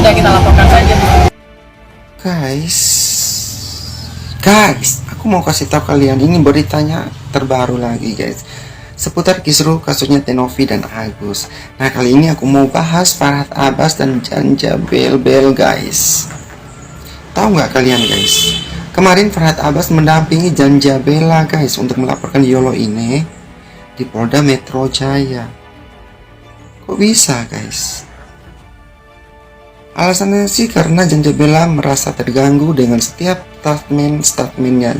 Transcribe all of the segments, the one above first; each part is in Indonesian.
sudah kita laporkan saja. Guys, aku mau kasih tahu kalian, ini beritanya terbaru lagi guys, seputar kisruh kasusnya Tenovi dan Agus. Nah, kali ini aku mau bahas Farhad Abbas dan Janja Bel guys. Tahu nggak kalian guys, kemarin Farhad Abbas mendampingi Janja Bella guys untuk melaporkan Yolo ini di Polda Metro Jaya. Kok bisa guys? Alasannya sih karena Janja Bella merasa terganggu dengan setiap statementnya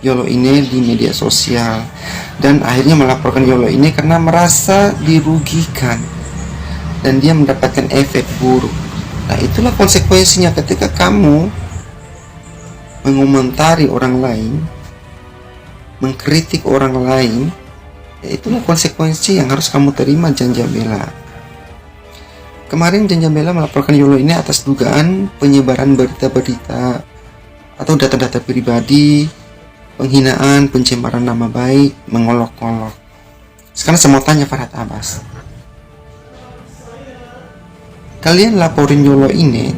Yolo ini di media sosial, dan akhirnya melaporkan Yolo ini karena merasa dirugikan dan dia mendapatkan efek buruk. Nah, itulah konsekuensinya ketika kamu mengomentari orang lain, mengkritik orang lain, ya itulah konsekuensi yang harus kamu terima Janja Bella. Kemarin Janja Bella melaporkan Yolo ini atas dugaan penyebaran berita-berita atau data-data pribadi, penghinaan, pencemaran nama baik, mengolok-olok. Sekarang saya mau tanya Farhad Abbas, kalian laporin Yolo ini,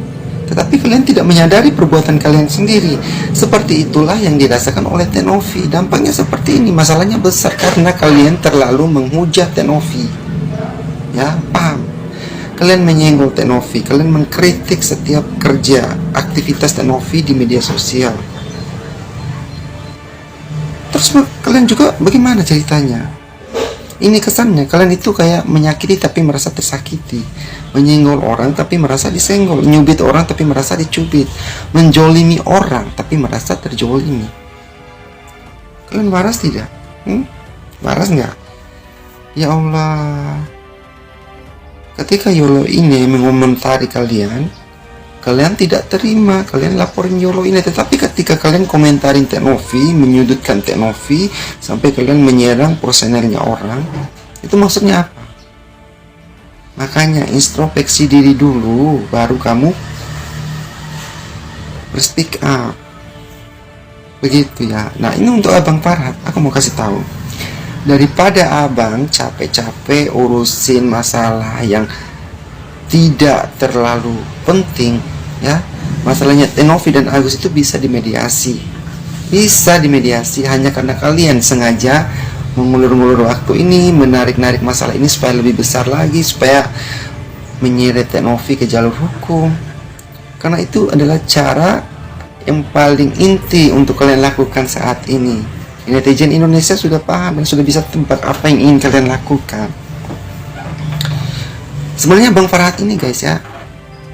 tetapi kalian tidak menyadari perbuatan kalian sendiri. Seperti itulah yang dirasakan oleh Tenovi. Dampaknya seperti ini, masalahnya besar karena kalian terlalu menghujat Tenovi. Ya, paham? Kalian menyenggol Tenovi, kalian mengkritik setiap kerja, aktivitas Tenovi di media sosial. Terus kalian juga bagaimana ceritanya? Ini kesannya kalian itu kayak menyakiti tapi merasa tersakiti, menyenggol orang tapi merasa disenggol, nyubit orang tapi merasa dicubit, menjolimi orang tapi merasa terjolimi. Kalian waras tidak? Waras nggak? Ya Allah. Ketika Yolo ini mengomentari kalian tidak terima, kalian laporin Yolo ini. Tetapi ketika kalian komentarin Tenovi, menyudutkan Tenovi, sampai kalian menyerang personelnya orang, itu maksudnya apa? Makanya introspeksi diri dulu, baru kamu berspeak up. Begitu ya. Nah, ini untuk Abang Farhad, aku mau kasih tahu. Daripada abang capek-capek urusin masalah yang tidak terlalu penting, ya, masalahnya Tenovi dan Agus itu bisa dimediasi, hanya karena kalian sengaja mengulur-ngulur waktu ini, menarik-narik masalah ini supaya lebih besar lagi, supaya menyeret Tenovi ke jalur hukum. Karena itu adalah cara yang paling inti untuk kalian lakukan saat ini. Netizen Indonesia sudah paham dan sudah bisa tebak apa yang ingin kalian lakukan. Sebenarnya Bang Farhad ini guys ya,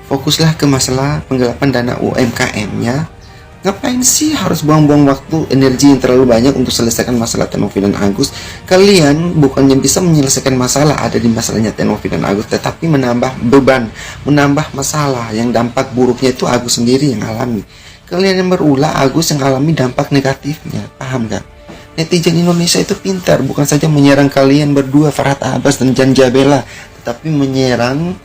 fokuslah ke masalah penggelapan dana UMKM-nya. Ngapain sih harus buang-buang waktu, energi yang terlalu banyak untuk selesaikan masalah Tenovi dan Agus? Kalian bukannya bisa menyelesaikan masalah ada di masalahnya Tenovi dan Agus, tetapi menambah beban, menambah masalah yang dampak buruknya itu Agus sendiri yang alami. Kalian yang berulah, Agus yang alami dampak negatifnya. Paham gak? Netizen Indonesia itu pintar, bukan saja menyerang kalian berdua, Farhad Abbas dan Janja Bella, tetapi menyerang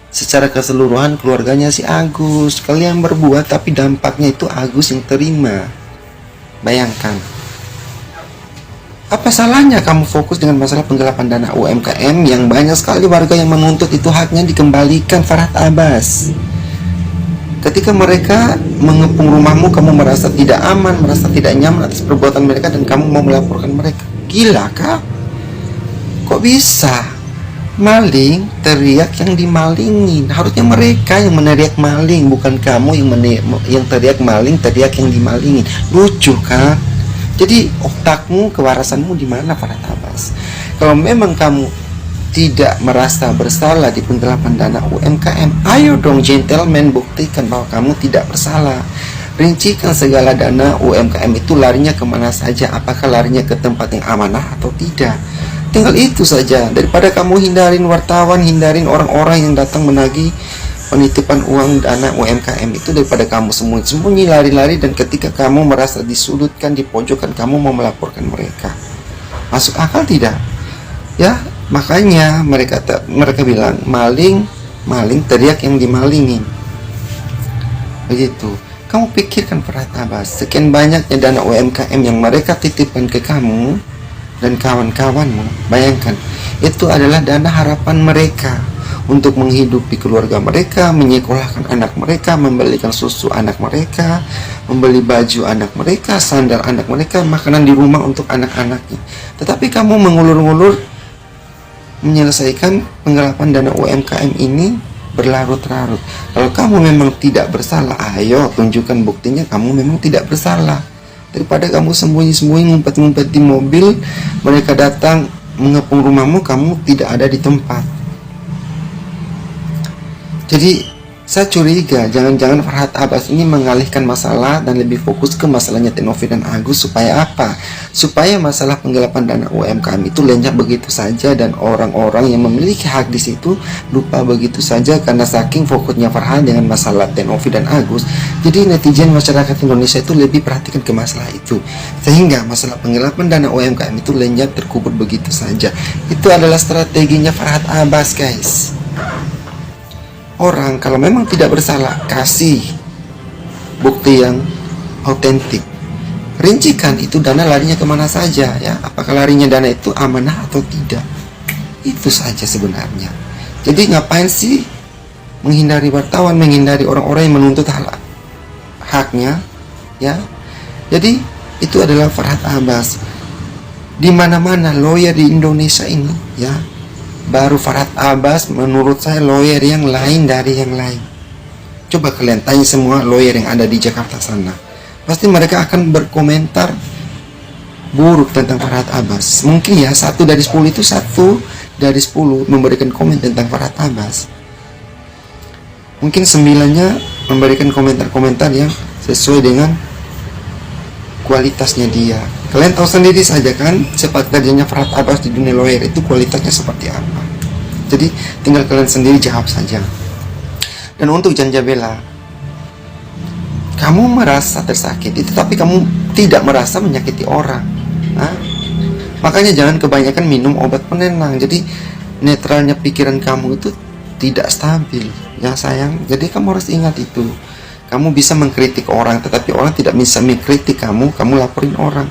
secara keseluruhan keluarganya si Agus. Kalian berbuat, tapi dampaknya itu Agus yang terima. Bayangkan. Apa salahnya kamu fokus dengan masalah penggelapan dana UMKM yang banyak sekali warga yang menuntut itu haknya dikembalikan, Farhad Abbas. Ketika mereka mengepung rumahmu, kamu merasa tidak aman, merasa tidak nyaman atas perbuatan mereka, dan kamu mau melaporkan mereka. Gila kah? Kok bisa? Maling teriak yang dimalingin. Harusnya mereka yang meneriak maling, bukan kamu yang teriak maling, teriak yang dimalingin. Lucu kan? Jadi otakmu, kewarasanmu di mana, Farhad Abbas? Kalau memang kamu tidak merasa bersalah di penggelapan dana UMKM, ayo dong gentleman, buktikan bahwa kamu tidak bersalah. Rincikan segala dana UMKM itu larinya kemana saja, apakah larinya ke tempat yang amanah atau tidak. Tinggal itu saja, daripada kamu hindarin wartawan, hindarin orang-orang yang datang menagih penitipan uang dana UMKM itu, daripada kamu sembunyi-sembunyi, lari-lari, dan ketika kamu merasa disudutkan, dipojokkan, kamu mau melaporkan mereka. Masuk akal tidak? Ya, makanya mereka bilang maling teriak yang dimalingin. Begitu. Kamu pikirkan Farhad Abbas, sekian banyaknya dana UMKM yang mereka titipkan ke kamu dan kawan-kawanmu. Bayangkan, itu adalah dana harapan mereka untuk menghidupi keluarga mereka, menyekolahkan anak mereka, membelikan susu anak mereka, membeli baju anak mereka, sandal anak mereka, makanan di rumah untuk anak-anaknya. Tetapi kamu mengulur-ngulur menyelesaikan penggelapan dana UMKM ini berlarut-larut. Kalau kamu memang tidak bersalah, ayo tunjukkan buktinya kamu memang tidak bersalah. Daripada kamu sembunyi-sembunyi, ngumpet-ngumpet di mobil, mereka datang mengepung rumahmu, kamu tidak ada di tempat. Jadi saya curiga jangan-jangan Farhad Abbas ini mengalihkan masalah dan lebih fokus ke masalahnya Teh Novi dan Agus. Supaya apa? Supaya masalah penggelapan dana UMKM itu lenyap begitu saja, dan orang-orang yang memiliki hak di situ lupa begitu saja karena saking fokusnya Farhad dengan masalah Teh Novi dan Agus. Jadi netizen masyarakat Indonesia itu lebih perhatikan ke masalah itu, sehingga masalah penggelapan dana UMKM itu lenyap terkubur begitu saja. Itu adalah strateginya Farhad Abbas, guys. Orang kalau memang tidak bersalah, kasih bukti yang autentik. Rincikan itu dana larinya kemana saja, ya. Apakah larinya dana itu amanah atau tidak? Itu saja sebenarnya. Jadi ngapain sih menghindari wartawan, menghindari orang-orang yang menuntut haknya, ya? Jadi itu adalah Farhad Abbas. Di mana-mana lawyer di Indonesia ini, ya. Baru Farhad Abbas menurut saya lawyer yang lain dari yang lain. Coba kalian tanya semua lawyer yang ada di Jakarta sana, pasti mereka akan berkomentar buruk tentang Farhad Abbas. Mungkin ya 1 dari 10 itu 1 dari 10 memberikan komen tentang Farhad Abbas. Mungkin 9-nya memberikan komentar-komentar yang sesuai dengan kualitasnya dia. Kalian tahu sendiri saja kan sepak terjangnya Farhad Abbas di dunia lawyer itu kualitasnya seperti apa. Jadi tinggal kalian sendiri jawab saja. Dan untuk Janjabela, kamu merasa tersakiti tetapi kamu tidak merasa menyakiti orang. Makanya jangan kebanyakan minum obat penenang. Jadi netralnya pikiran kamu itu tidak stabil, ya sayang. Jadi kamu harus ingat itu. Kamu bisa mengkritik orang, tetapi orang tidak bisa mengkritik kamu laporin orang.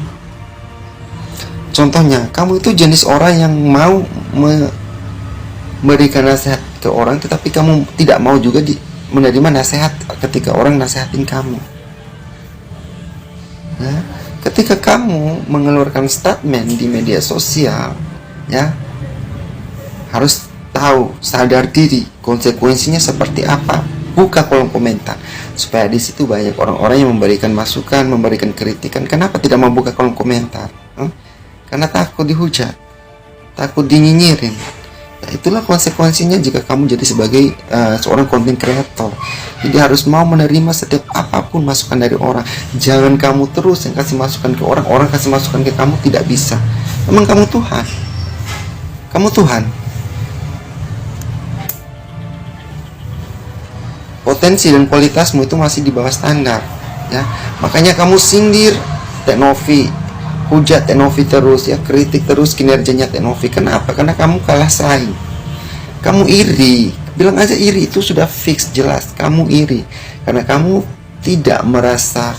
Contohnya, kamu itu jenis orang yang mau memberikan nasihat ke orang, tetapi kamu tidak mau juga menerima nasihat ketika orang nasihatin kamu. Ya, ketika kamu mengeluarkan statement di media sosial, ya harus tahu, sadar diri konsekuensinya seperti apa. Buka kolom komentar supaya di situ banyak orang-orang yang memberikan masukan, memberikan kritikan. Kenapa tidak mau buka kolom komentar? Karena takut dihujat, takut dinyinyirin. Ya, itulah konsekuensinya jika kamu jadi sebagai seorang content creator. Jadi harus mau menerima setiap apapun masukan dari orang. Jangan kamu terus yang kasih masukan ke orang, orang kasih masukan ke kamu, tidak bisa. Memang kamu Tuhan. Kamu Tuhan. Potensi dan kualitasmu itu masih di bawah standar, ya. Makanya kamu sindir Teh Novi, hujat Teh Novi terus, ya, kritik terus kinerjanya Teh Novi. Kenapa? Karena kamu kalah saing. Kamu iri. Bilang aja iri, itu sudah fix, jelas. Kamu iri karena kamu tidak merasa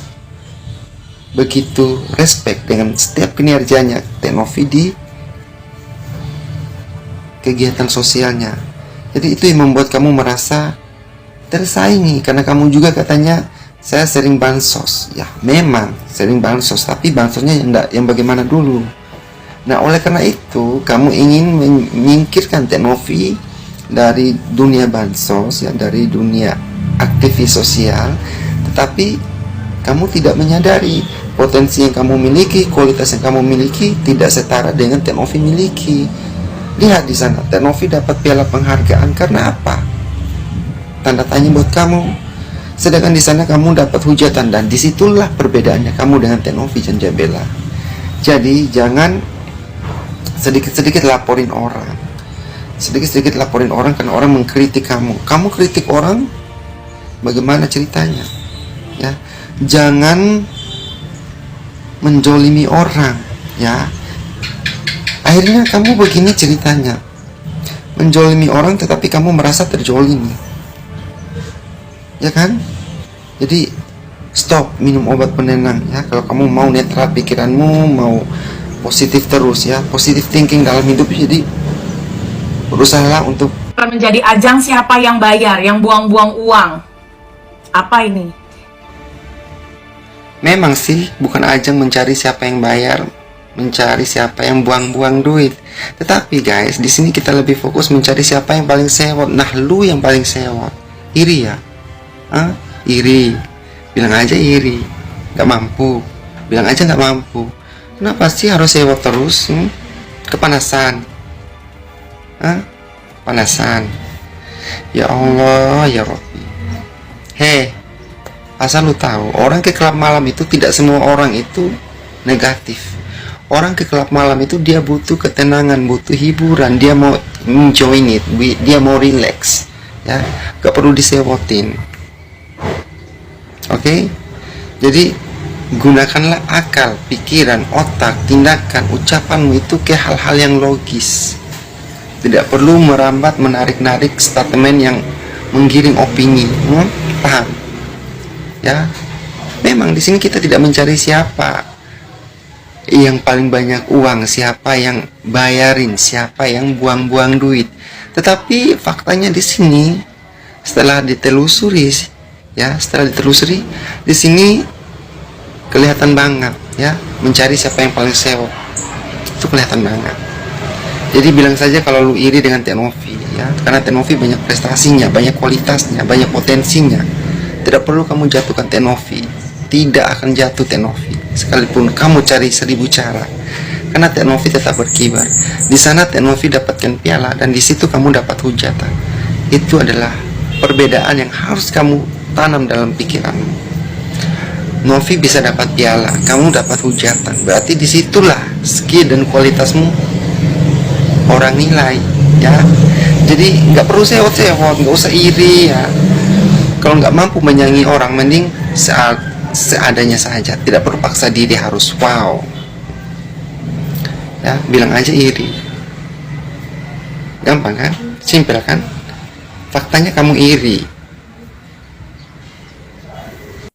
begitu respect dengan setiap kinerjanya Teh Novi di kegiatan sosialnya. Jadi itu yang membuat kamu merasa tersaingi, karena kamu juga katanya saya sering bansos. Ya memang sering bansos, tapi bansosnya yang bagaimana dulu. Nah oleh karena itu kamu ingin menyingkirkan Teh Novi dari dunia bansos, ya, dari dunia aktivis sosial, tetapi kamu tidak menyadari potensi yang kamu miliki, kualitas yang kamu miliki tidak setara dengan Teh Novi miliki. Lihat di sana, Teh Novi dapat piala penghargaan karena apa? Tanda tanya buat kamu. Sedangkan di sana kamu dapat hujatan, dan disitulah perbedaannya kamu dengan Teh Novi Janjabela. Jadi jangan sedikit-sedikit laporin orang, sedikit-sedikit laporin orang karena orang mengkritik kamu. Kamu kritik orang, bagaimana ceritanya? Ya, jangan menjolimi orang, ya. Akhirnya kamu begini ceritanya, menjolimi orang tetapi kamu merasa terjolimi. Ya kan? Jadi stop minum obat penenang, ya. Kalau kamu mau netral pikiranmu, mau positif terus, ya, positive thinking dalam hidup, jadi berusahalah untuk bukan menjadi ajang siapa yang bayar, yang buang-buang uang. Apa ini? Memang sih bukan ajang mencari siapa yang bayar, mencari siapa yang buang-buang duit. Tetapi guys, di sini kita lebih fokus mencari siapa yang paling sewot. Nah, lu yang paling sewot. Iri ya? Hah? Iri. Bilang aja iri. Gak mampu. Bilang aja gak mampu. Kenapa sih harus sewot terus? Kepanasan. Hah? Panasan. Ya Allah, ya Rabbi. Hei, asal lu tahu, orang ke klub malam itu tidak semua orang itu negatif. Orang ke klub malam itu dia butuh ketenangan, butuh hiburan, dia mau enjoy it, dia mau relax, ya, gak perlu disewotin. Oke? Jadi gunakanlah akal, pikiran, otak, tindakan, ucapanmu itu ke hal-hal yang logis. Tidak perlu merambat, menarik-narik statement yang menggiring opini. Paham? Ya, memang di sini kita tidak mencari siapa yang paling banyak uang, siapa yang bayarin, siapa yang buang-buang duit. Tetapi faktanya di sini setelah ditelusuri, di sini kelihatan banget, ya, mencari siapa yang paling sewot. Itu kelihatan banget. Jadi bilang saja kalau lu iri dengan Tenovi, ya, karena Tenovi banyak prestasinya, banyak kualitasnya, banyak potensinya. Tidak perlu kamu jatuhkan Tenovi. Tidak akan jatuh Tenovi sekalipun kamu cari 1000 cara, karena Tenovi tetap berkibar. Di sana Tenovi dapatkan piala dan di situ kamu dapat hujatan. Itu adalah perbedaan yang harus kamu tanam dalam pikiranmu. Novi bisa dapat piala, kamu dapat hujatan. Berarti disitulah skill dan kualitasmu orang nilai, ya. Jadi nggak perlu sewot-sewot, nggak usah iri, ya. Kalau nggak mampu menyanyi orang, mending seadanya saja. Tidak perlu paksa diri harus wow, ya. Bilang aja iri, gampang kan, simpel kan. Faktanya kamu iri,